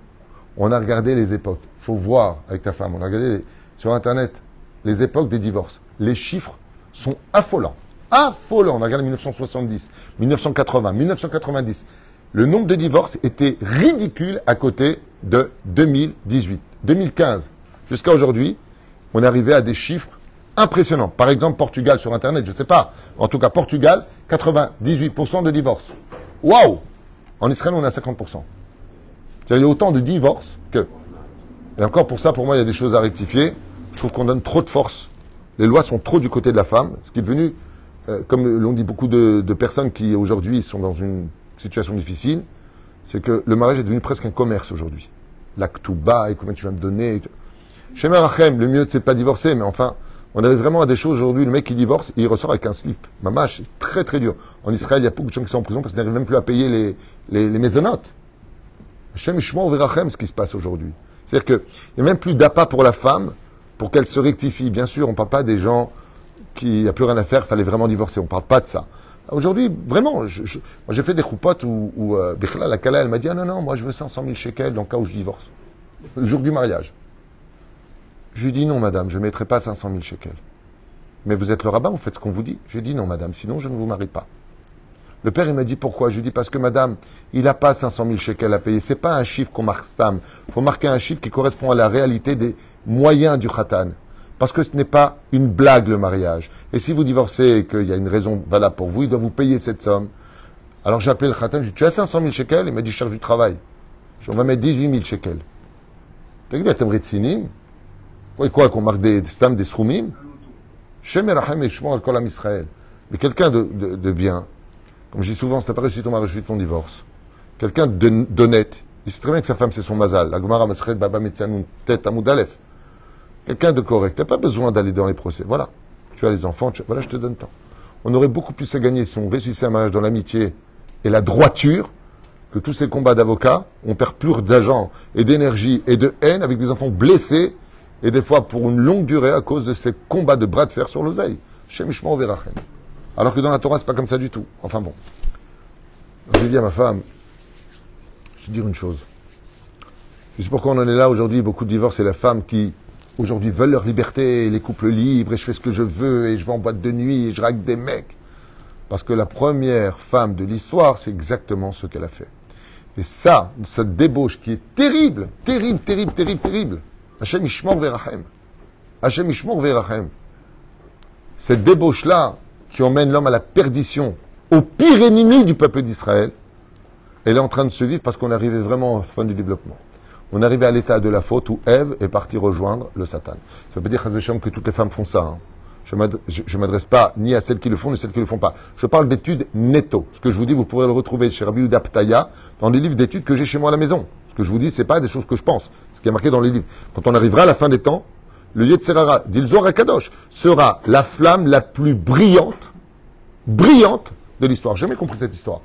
On a regardé les époques. Il faut voir avec ta femme. On a regardé sur Internet les époques des divorces. Les chiffres sont affolants. Affolants. On a regardé 1970, 1980, 1990. Le nombre de divorces était ridicule à côté de 2018. 2015 jusqu'à aujourd'hui, on est arrivé à des chiffres impressionnants. Par exemple, Portugal sur Internet, je ne sais pas. En tout cas, Portugal, 98% de divorces. Waouh! En Israël, on est à 50%. Il y a autant de divorces que... Et encore pour ça, pour moi, il y a des choses à rectifier. Je trouve qu'on donne trop de force. Les lois sont trop du côté de la femme, ce qui est devenu, comme l'ont dit beaucoup de personnes qui aujourd'hui sont dans une situation difficile, c'est que le mariage est devenu presque un commerce aujourd'hui. L'actuba, et combien tu vas me donner. Chez Merachem, le mieux c'est de pas divorcer, mais enfin, on arrive vraiment à des choses aujourd'hui. Le mec qui divorce, il ressort avec un slip. Mamache, c'est très très dur. En Israël, il y a beaucoup de gens qui sont en prison parce qu'ils n'arrivent même plus à payer les maisonnotes. Hashem Ishma ou Verachem, ce qui se passe aujourd'hui. C'est-à-dire qu'il n'y a même plus d'appât pour la femme pour qu'elle se rectifie. Bien sûr, on ne parle pas des gens qui n'ont plus rien à faire, il fallait vraiment divorcer. On ne parle pas de ça. Aujourd'hui, vraiment, moi j'ai fait des choupotes où Bichla, la Kala, elle m'a dit ah non, moi je veux 500 000 shekels dans le cas où je divorce. Le jour du mariage. Je lui ai dit non, madame, je ne mettrai pas 500 000 shekels. Mais vous êtes le rabbin, vous faites ce qu'on vous dit. J'ai dit non, madame, sinon je ne vous marie pas. Le père, il m'a dit pourquoi. Je lui ai dit parce que madame, il n'a pas 500 000 shekels à payer. C'est pas un chiffre qu'on marque stam. Il faut marquer un chiffre qui correspond à la réalité des moyens du khatan. Parce que ce n'est pas une blague, le mariage. Et si vous divorcez et qu'il y a une raison valable pour vous, il doit vous payer cette somme. Alors j'ai appelé le khatan, je lui ai dit, tu as 500 000 shekels? Il m'a dit, je cherche du travail. Je lui ai dit, on va mettre 18 000 shekels. Tu as dit, tu aimerais tsinim? Quoi, qu'on marque des stam, des sroumim? Shem Erachem et Shmor al Kolam Israël. Mais quelqu'un de bien, comme je dis souvent, si tu n'as pas réussi ton mariage, ton divorce. Quelqu'un d'honnête, il sait très bien que sa femme c'est son mazal. La Gemara Masechet Baba Metzianoun Tet Amud Aleph. Quelqu'un de correct. Tu n'as pas besoin d'aller dans les procès. Voilà. Tu as les enfants, voilà, je te donne temps. On aurait beaucoup plus à gagner si on réussissait un mariage dans l'amitié et la droiture que tous ces combats d'avocats. On perd plus d'argent et d'énergie et de haine avec des enfants blessés et des fois pour une longue durée à cause de ces combats de bras de fer sur l'oseille. Shem Ishma Verachem. Alors que dans la Torah, c'est pas comme ça du tout. Enfin bon. J'ai dit à ma femme, je vais te dire une chose. Je sais pourquoi on en est là aujourd'hui, beaucoup de divorces, et la femme qui, aujourd'hui, veulent leur liberté, les couples libres, et je fais ce que je veux, et je vais en boîte de nuit, et je drague des mecs. Parce que la première femme de l'histoire, c'est exactement ce qu'elle a fait. Et ça, cette débauche qui est terrible, terrible, terrible, terrible, terrible. Hashem Ishmor Verachem. Hashem Ishmor Verachem. Cette débauche-là, qui emmène l'homme à la perdition, au pire ennemi du peuple d'Israël, elle est en train de se vivre parce qu'on est arrivé vraiment à la fin du développement. On est arrivé à l'état de la faute où Ève est partie rejoindre le Satan. Ça veut pas dire que toutes les femmes font ça. Hein. Je ne m'adresse pas ni à celles qui le font, ni à celles qui ne le font pas. Je parle d'études netto. Ce que je vous dis, vous pourrez le retrouver chez Rabbi Yehuda Ptaya, dans des livres d'études que j'ai chez moi à la maison. Ce que je vous dis, c'est pas des choses que je pense. Ce qui est marqué dans les livres. Quand on arrivera à la fin des temps, le Yetzer Hara, dit le Zohar HaKadosh, sera la flamme la plus brillante de l'histoire. J'ai jamais compris cette histoire.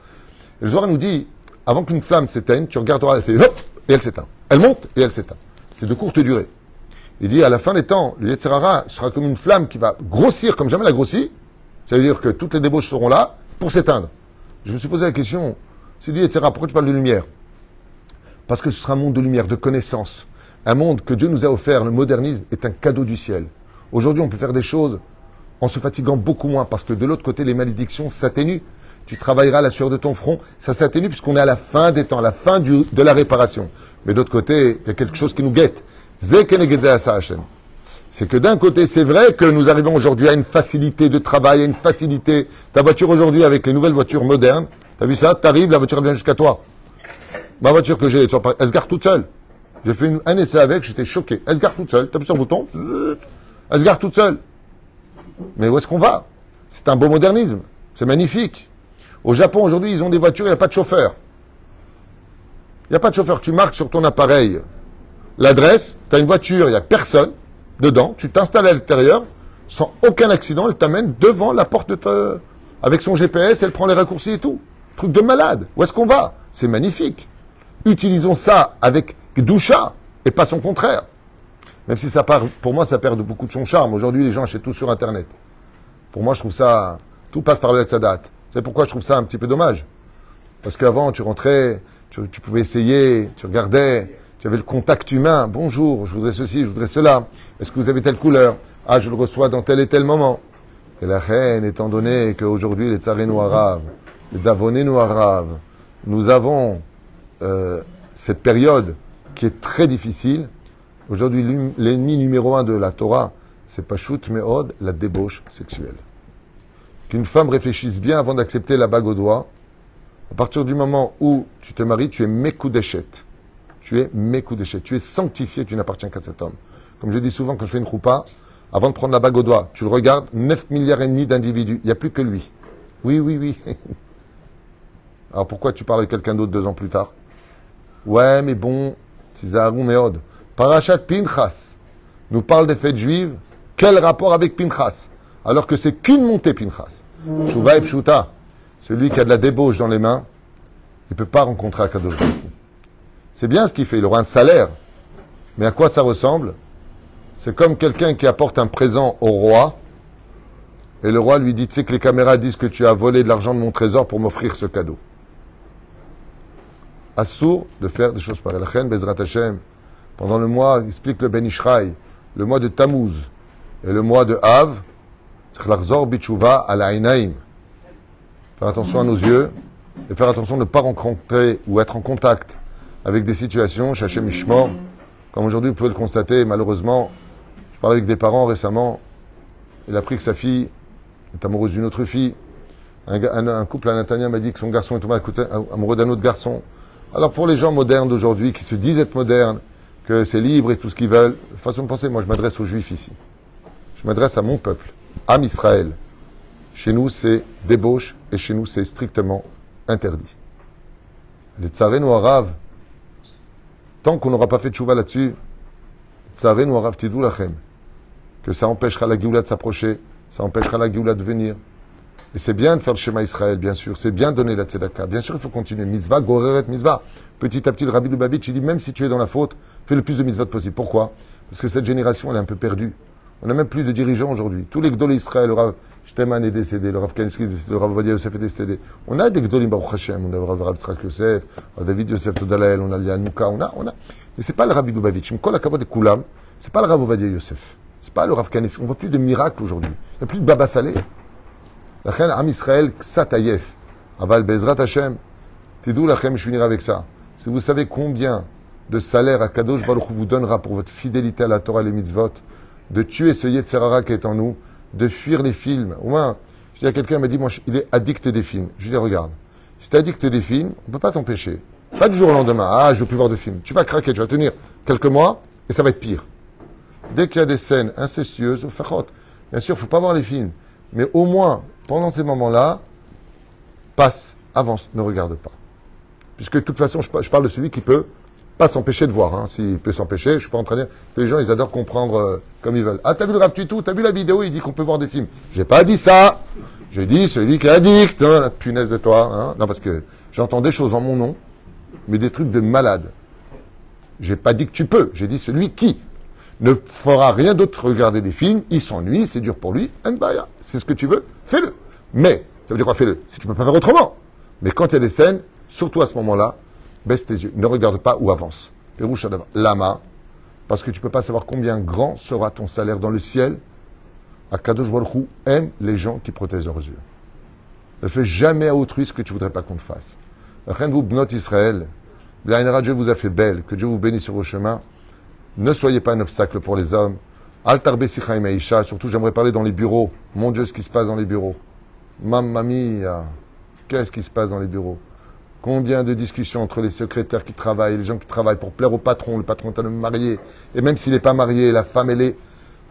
Et le Zohar nous dit, avant qu'une flamme s'éteigne, tu regarderas, elle fait hop, et elle s'éteint. Elle monte et elle s'éteint. C'est de courte durée. Il dit, à la fin des temps, le Yetzer Hara sera comme une flamme qui va grossir comme jamais elle a grossi. Ça veut dire que toutes les débauches seront là pour s'éteindre. Je me suis posé la question, c'est du Yetzer Hara, pourquoi tu parles de lumière? Parce que ce sera un monde de lumière, de connaissance. Un monde que Dieu nous a offert, le modernisme, est un cadeau du ciel. Aujourd'hui, on peut faire des choses en se fatiguant beaucoup moins, parce que de l'autre côté, les malédictions s'atténuent. Tu travailleras à la sueur de ton front, ça s'atténue puisqu'on est à la fin des temps, à la fin de la réparation. Mais de l'autre côté, il y a quelque chose qui nous guette. C'est que d'un côté, c'est vrai que nous arrivons aujourd'hui à une facilité de travail, à une facilité. Ta voiture aujourd'hui, avec les nouvelles voitures modernes, t'as vu ça? T'arrives, la voiture elle vient jusqu'à toi. Ma voiture que j'ai, elle se gare toute seule. J'ai fait un essai avec, j'étais choqué. Elle se gare toute seule, t'appuies sur le bouton, elle se gare toute seule. Mais où est-ce qu'on va? C'est un beau modernisme, c'est magnifique. Au Japon, aujourd'hui, ils ont des voitures, il n'y a pas de chauffeur. Il n'y a pas de chauffeur. Tu marques sur ton appareil l'adresse, tu as une voiture, il n'y a personne dedans, tu t'installes à l'intérieur, sans aucun accident, elle t'amène devant la porte avec son GPS, elle prend les raccourcis et tout. Truc de malade. Où est-ce qu'on va? C'est magnifique. Utilisons ça avec doucha et pas son contraire. Même si ça part, pour moi, ça perd beaucoup de son charme. Aujourd'hui, les gens achètent tout sur Internet. Pour moi, je trouve ça, tout passe par le Hetzadat. C'est pourquoi je trouve ça un petit peu dommage. Parce qu'avant, tu rentrais, tu pouvais essayer, tu regardais, tu avais le contact humain. Bonjour, je voudrais ceci, je voudrais cela. Est-ce que vous avez telle couleur? Ah, je le reçois dans tel et tel moment. Et la reine, étant donné qu'aujourd'hui, les Tsarénou Araves, les Davonénou Araves, nous avons cette période qui est très difficile, Aujourd'hui, l'ennemi numéro 1 de la Torah, c'est pas shoot me'od, la débauche sexuelle. Qu'une femme réfléchisse bien avant d'accepter la bague au doigt. À partir du moment où tu te maries, tu es Mekudeshet. Tu es Mekudeshet. Tu es sanctifié, tu n'appartiens qu'à cet homme. Comme je dis souvent quand je fais une choupa, avant de prendre la bague au doigt, tu le regardes, 9 milliards et demi d'individus. Il n'y a plus que lui. Oui, oui, oui. Alors pourquoi tu parles de quelqu'un d'autre 2 ans plus tard? Ouais, mais bon, Tizaharu Meod. Parashat Pinchas nous parle des fêtes juives. Quel rapport avec Pinchas? Alors que c'est qu'une montée Pinchas. Tshuva et Pshuta. Celui qui a de la débauche dans les mains, il ne peut pas rencontrer Akadosh Baruch Hu. C'est bien ce qu'il fait, il aura un salaire. Mais à quoi ça ressemble? C'est comme quelqu'un qui apporte un présent au roi, et le roi lui dit, tu sais que les caméras disent que tu as volé de l'argent de mon trésor pour m'offrir ce cadeau. Assour de faire des choses pareilles. La reine Bezrat Hashem, pendant le mois, explique le Ben Ishraï, le mois de Tammuz et le mois de Av, c'est l'Arzor Bichouva à la Ainaim. Faire attention à nos yeux et faire attention de ne pas rencontrer ou être en contact avec des situations, Shachem Ishmor. Comme aujourd'hui, vous pouvez le constater, malheureusement, je parlais avec des parents récemment, il a appris que sa fille est amoureuse d'une autre fille. Un couple à Natania m'a dit que son garçon est tombé amoureux d'un autre garçon. Alors pour les gens modernes d'aujourd'hui, qui se disent être modernes, que c'est libre et tout ce qu'ils veulent, façon de penser, moi je m'adresse aux Juifs ici. Je m'adresse à mon peuple, à Israël. Chez nous, c'est débauche et chez nous, c'est strictement interdit. Les tsarenu arav, tant qu'on n'aura pas fait de tchouva là-dessus, tsarenu arav tidou lachem, que ça empêchera la Géoula de s'approcher, ça empêchera la Géoula de venir. Et c'est bien de faire le schéma Israël, bien sûr. C'est bien de donner la tzedaka. Bien sûr, il faut continuer. Mitzvah, goreret mitzvah. Petit à petit, le Rabbi Lubavitch, il dit, même si tu es dans la faute, fais le plus de mitzvah possible. Pourquoi? Parce que cette génération, elle est un peu perdue. On n'a même plus de dirigeants aujourd'hui. Tous les Gdolé Israël, le Rav Shteman est décédé, le Rav Kansky est décédé, le Rav Ovadia Yosef est décédé. On a des Gdolim Baruch Hashem, on a le Rav Tzrak Yosef, David Yosef Todalael, on a Yanouka, on a. Mais c'est pas le Rabbi Lubavitch. M'kol akavod et Koulam, c'est pas le Rav Ovadia Yosef. C'est pas le Rav Kansky. On voit plus de miracles aujourd'hui. Il n'y a plus de Baba Saleh. La reine Am Israël, Ksatayef. Aval Bezrat Hashem. Tidou lachem, je finirai avec ça. Si vous savez combien de salaire Akadosh Baruch Hu vous donnera pour votre fidélité à la Torah et les mitzvot, de tuer ce Yetzerara qui est en nous, de fuir les films. Au moins, je dis à quelqu'un, il m'a dit, moi, il est addict des films. Je lui dis, regarde, si tu es addict des films, on ne peut pas t'empêcher. Pas du jour au lendemain. Ah, je ne veux plus voir de films. Tu vas craquer, tu vas tenir quelques mois et ça va être pire. Dès qu'il y a des scènes incestueuses, fachot. Bien sûr, il ne faut pas voir les films. Mais au moins, pendant ces moments-là, passe, avance, ne regarde pas. Puisque de toute façon, je parle de celui qui peut pas s'empêcher de voir. Hein. S'il peut s'empêcher, je ne suis pas en train de dire que les gens, ils adorent comprendre comme ils veulent. Ah, t'as vu le Rav Tuitou, t'as vu la vidéo, il dit qu'on peut voir des films. J'ai pas dit ça. J'ai dit celui qui est addict. Hein, la punaise de toi. Hein. Non, parce que j'entends des choses en mon nom, mais des trucs de malade. J'ai pas dit que tu peux. J'ai dit celui qui ne fera rien d'autre que regarder des films, il s'ennuie, c'est dur pour lui. C'est ce que tu veux, fais-le. Mais, ça veut dire quoi, fais-le? Si tu peux pas faire autrement. Mais quand il y a des scènes, surtout à ce moment-là, baisse tes yeux, ne regarde pas ou avance. Pérouche Lama, parce que tu ne peux pas savoir combien grand sera ton salaire dans le ciel. Akadosh Baruch Hu aime les gens qui protègent leurs yeux. Ne fais jamais à autrui ce que tu ne voudrais pas qu'on te fasse. Rien de vous, Bnot Israël, Dieu vous a fait belle, que Dieu vous bénisse sur vos chemins. Ne soyez pas un obstacle pour les hommes. Altarbe Sichaim Aisha, surtout j'aimerais parler dans les bureaux. Mon Dieu, ce qui se passe dans les bureaux. Mamma mia, qu'est-ce qui se passe dans les bureaux? Combien de discussions entre les secrétaires qui travaillent, les gens qui travaillent pour plaire au patron est un homme marié, et même s'il n'est pas marié, la femme, elle est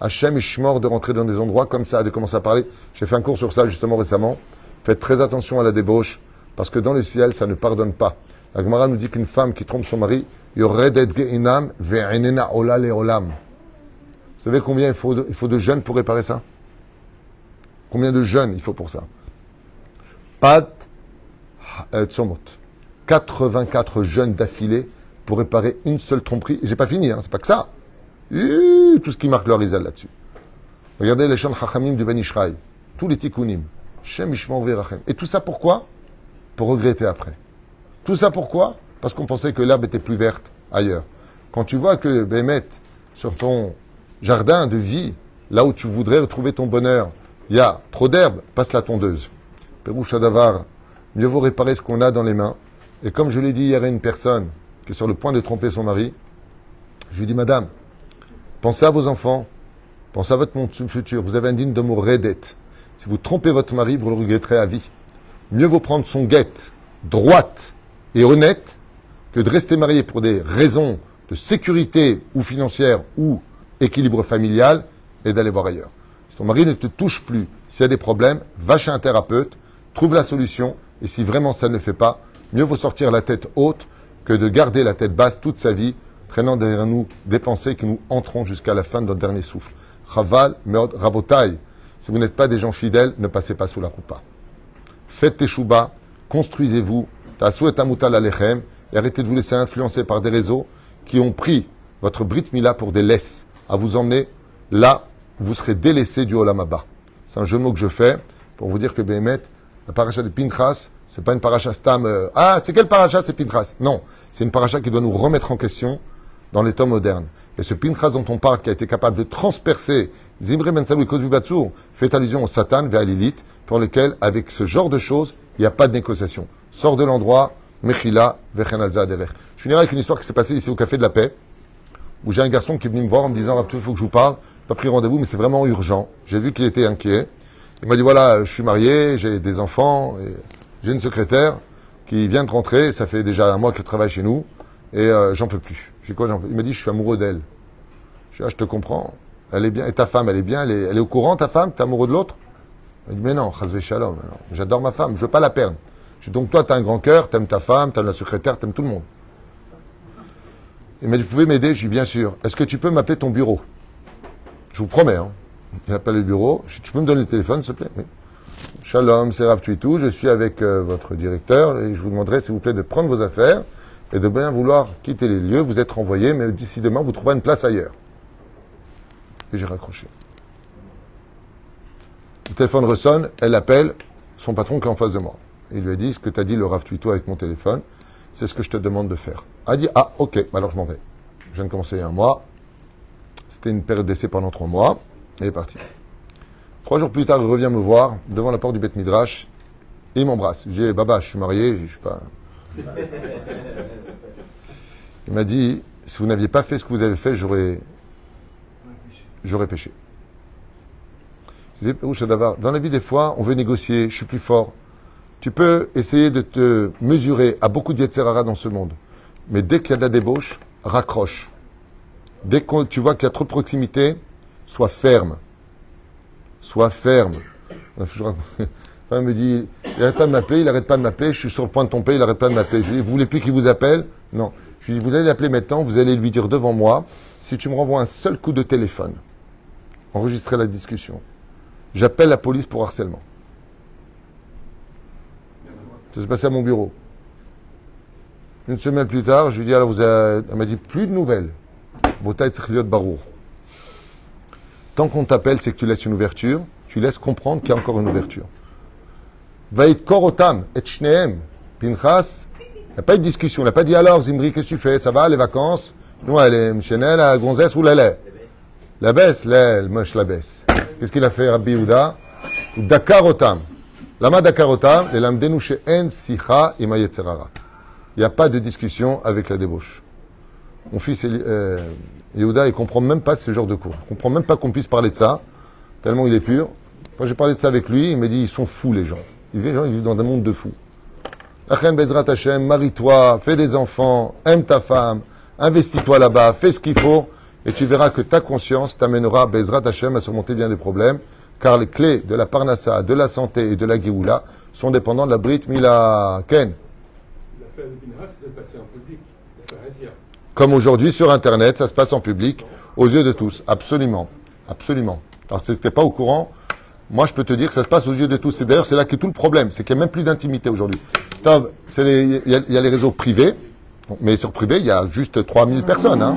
Hachem Ishmor de rentrer dans des endroits comme ça, de commencer à parler. J'ai fait un cours sur ça justement récemment. Faites très attention à la débauche, parce que dans le ciel, ça ne pardonne pas. La Gemara nous dit qu'une femme qui trompe son mari, Yoredet Geinam ve'enena ola leolam. Vous savez combien il faut de jeunes pour réparer ça? Combien de jeunes il faut pour ça? Pat Tzomot. 84 jeunes d'affilée pour réparer une seule tromperie. Et j'ai pas fini, hein, c'est pas que ça. Tout ce qui marque leur Rizal là-dessus. Regardez les chants Chachamim du Ben Ishraï. Tous les tikkunim. Shem Ishmor Verachem. Et tout ça pourquoi? Pour regretter après. Tout ça pourquoi? Parce qu'on pensait que l'herbe était plus verte ailleurs. Quand tu vois que, Bémet, sur ton jardin de vie, là où tu voudrais retrouver ton bonheur, il y a trop d'herbe, passe la tondeuse. Pérouche Adavar, mieux vaut réparer ce qu'on a dans les mains. Et comme je l'ai dit hier à une personne qui est sur le point de tromper son mari, je lui dis, madame, Pensez à vos enfants. Pensez à votre monde futur. Vous avez un digne de mot redet. Si vous trompez votre mari, vous le regretterez à vie. Mieux vaut prendre son guette droite et honnête que de rester marié pour des raisons de sécurité ou financière ou équilibre familial et d'aller voir ailleurs. Si ton mari ne te touche plus, s'il y a des problèmes, va chez un thérapeute, trouve la solution et si vraiment ça ne fait pas, mieux vaut sortir la tête haute que de garder la tête basse toute sa vie, traînant derrière nous des pensées qui nous entreront jusqu'à la fin de notre dernier souffle. Chaval, meod, rabotai. Si vous n'êtes pas des gens fidèles, ne passez pas sous la roupa. Faites teshuba, construisez-vous, tasou et tamutal alechem, et arrêtez de vous laisser influencer par des réseaux qui ont pris votre Brit Mila pour des laisses, à vous emmener là où vous serez délaissé du Olam Haba. C'est un jeu de mots que je fais pour vous dire que Béhémet, la paracha de Pinchas, c'est pas une paracha stam. C'est quelle paracha, c'est Pinchas? Non, c'est une paracha qui doit nous remettre en question dans les temps modernes. Et ce Pinchas dont on parle, qui a été capable de transpercer Zimri Ben Salou et Kozbi Batsur, fait allusion au Satan vers Lilith, pour lequel, avec ce genre de choses, il n'y a pas de négociation. Sors de l'endroit, Mechila, Vechen Alza Derech. Je finirai avec une histoire qui s'est passée ici au Café de la Paix, où j'ai un garçon qui est venu me voir en me disant, Rav, il faut que je vous parle. J'ai pas pris rendez-vous, mais c'est vraiment urgent. J'ai vu qu'il était inquiet. Il m'a dit, voilà, je suis marié, j'ai des enfants, et j'ai une secrétaire qui vient de rentrer, ça fait déjà un mois qu'elle travaille chez nous, et j'en peux plus. J'ai quoi, il m'a dit, je suis amoureux d'elle. Je dis, je te comprends. Elle est bien. Et ta femme, elle est bien, elle est au courant, ta femme? T'es amoureux de l'autre? Il dit, mais non, chazvé shalom. J'adore ma femme, je veux pas la perdre. Je dis, donc toi, t'as un grand cœur, t'aimes ta femme, t'aimes la secrétaire, t'aimes tout le monde. Il m'a dit, vous pouvez m'aider? Je dis, bien sûr. Est-ce que tu peux m'appeler ton bureau? Je vous promets, hein. Il appelle le bureau. Je dis, tu peux me donner le téléphone, s'il te plaît? Oui. Shalom, c'est Rav Tuitou, je suis avec votre directeur et je vous demanderai, s'il vous plaît, de prendre vos affaires et de bien vouloir quitter les lieux. Vous êtes renvoyé, mais d'ici demain, vous trouverez une place ailleurs. Et j'ai raccroché. Le téléphone ressonne, elle appelle son patron qui est en face de moi. Il lui a dit, ce que tu as dit le Rav Tuitou avec mon téléphone, c'est ce que je te demande de faire. Elle a dit, ah, ok, alors je m'en vais. Je viens de commencer il y a un mois. C'était une période d'essai pendant 3 mois. Et il est parti. 3 jours plus tard, il revient me voir devant la porte du Beth Midrash et il m'embrasse. Je dis, Baba, je suis marié, je suis pas... Il m'a dit, si vous n'aviez pas fait ce que vous avez fait, j'aurais péché. Je disais, dans la vie, des fois, on veut négocier, je suis plus fort. Tu peux essayer de te mesurer à beaucoup de Yetzerara dans ce monde. Mais dès qu'il y a de la débauche, raccroche. Dès que tu vois qu'il y a trop de proximité, sois ferme. Sois ferme. Elle me dit, il n'arrête pas de m'appeler, il n'arrête pas de m'appeler, je suis sur le point de tomber, il n'arrête pas de m'appeler. Je lui dis, vous voulez plus qu'il vous appelle? Non. Je lui dis, vous allez l'appeler maintenant, vous allez lui dire devant moi, si tu me renvoies un seul coup de téléphone, enregistrez la discussion. J'appelle la police pour harcèlement. Ça s'est passé à mon bureau. Une semaine plus tard, je lui dis, alors elle m'a dit, plus de nouvelles. Botaï Tzechliot Barour. Tant qu'on t'appelle, c'est que tu laisses une ouverture, tu laisses comprendre qu'il y a encore une ouverture. Vaït Korotam, et Shneem, Pinchas, il n'y a pas eu de discussion, il n'a pas dit alors, Zimri, qu'est-ce que tu fais? Ça va, les vacances? Nous, elle est Mchenel, la gonzesse ou la lait? La baisse, le moche la baisse. Qu'est-ce qu'il a fait, Rabbi Yehuda? Dakarotam. Lama Dakarotam, les lamdenu she'en sicha ima yetzerara. Il n'y a pas de discussion avec la débauche. Mon fils Yehuda, il ne comprend même pas ce genre de cours. Il ne comprend même pas qu'on puisse parler de ça, tellement il est pur. Quand j'ai parlé de ça avec lui, il m'a dit, ils sont fous les gens. Ils vivent dans un monde de fous. Achen Bezrat Hashem, marie-toi, fais des enfants, aime ta femme, investis-toi là-bas, fais ce qu'il faut, et tu verras que ta conscience t'amènera, Bezrat Hashem, à surmonter bien des problèmes, car les clés de la Parnassa, de la santé et de la Géoula sont dépendantes de la Brit Mila. Ken. L'affaire de Pinchas, ça s'est passé en public. Comme aujourd'hui sur Internet, ça se passe en public, aux yeux de tous. Absolument. Absolument. Alors, si tu n'es pas au courant, moi, je peux te dire que ça se passe aux yeux de tous. C'est d'ailleurs, c'est là qu'est tout le problème. C'est qu'il n'y a même plus d'intimité aujourd'hui. Il y a les réseaux privés. Mais sur privé, il y a juste 3000 personnes. Hein.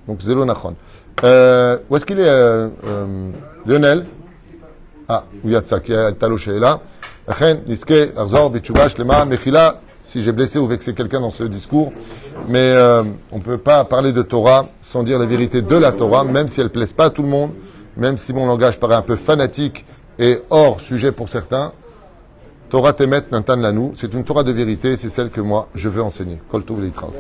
Donc, Zélo Nachon. Où est-ce qu'il est, Lionel? Ah, Ouyatsa, qui est Taloché là. Niske, Arzor, Bichouba, Shlema, Mechila. Si j'ai blessé ou vexé quelqu'un dans ce discours, mais on ne peut pas parler de Torah sans dire la vérité de la Torah, même si elle ne plaise pas à tout le monde, même si mon langage paraît un peu fanatique et hors sujet pour certains. Torah Temet Nantan Lanou, c'est une Torah de vérité, c'est celle que moi je veux enseigner. Kol Tov Leitrat.